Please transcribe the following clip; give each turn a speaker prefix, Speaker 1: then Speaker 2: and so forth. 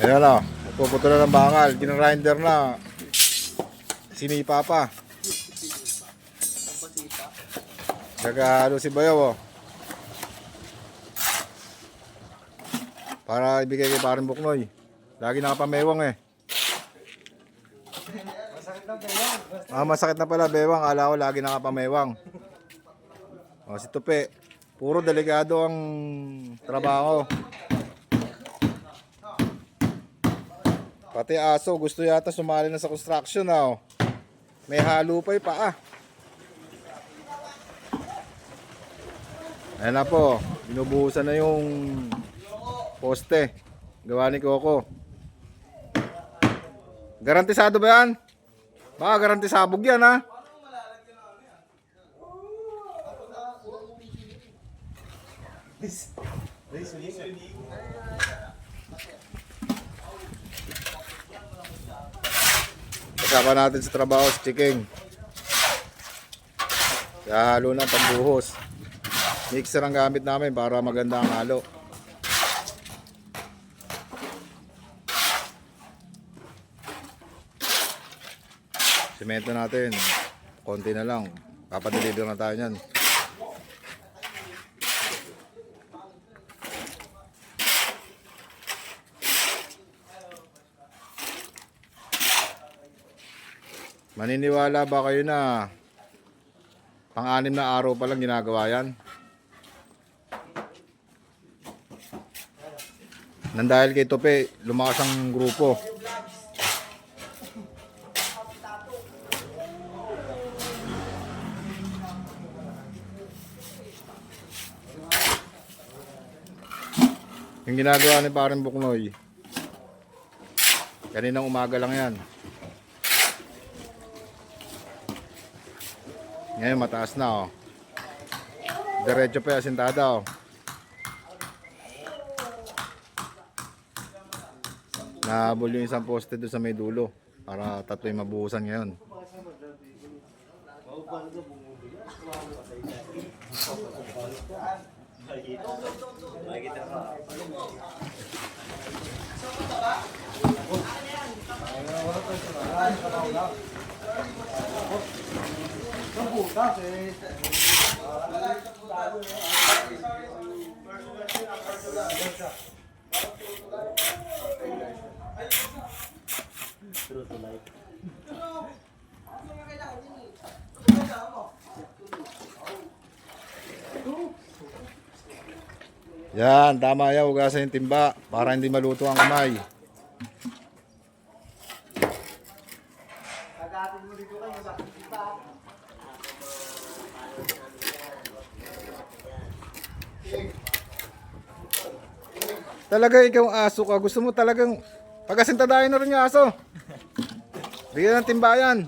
Speaker 1: Ayan o, puputo na ng bakal. Ginrinder na. Sinipa pa. Nagahalo si Bayaw o. Para ibigay kay paring Buknoy. Lagi nakapamewang eh.
Speaker 2: Masakit na bewang.
Speaker 1: Masakit na pala bewang. Akala ko lagi nakapamewang. O, si Tupi. Puro delikado ang trabaho. Pati aso gusto yata sumali na sa construction na. May halo pa yung paa. Ayan na po. Binubuhusan na yung poste. Gawa ni Coco. Garantisado ba yan? Baka garantisabog yan ha. Kasama natin sa trabaho si Chiking. Kaya halo na pambuhos. Mixer ang gamit namin para maganda ang halo. Semento natin. Konti na lang. Papadeliver na tayo nyan. Maniniwala ba kayo na pang-anim na araw pa lang ginagawa yan? Nang dahil kay Tope, lumakas ang grupo. Yung ginagawa ni paring Buknoy, kaninang umaga lang yan. Ngayon mataas na oh. Diretso pa yung asintada oh. Nahabol yung isang poste doon sa may dulo para tatlo yung mabuhusan ngayon. Yan, tama yan. Hugasan yung timba para hindi maluto ang kamay. Talaga ikaw aso ka. Gusto mo talagang pag-asintadahin na rin yung aso. Bigyan ng timbayan.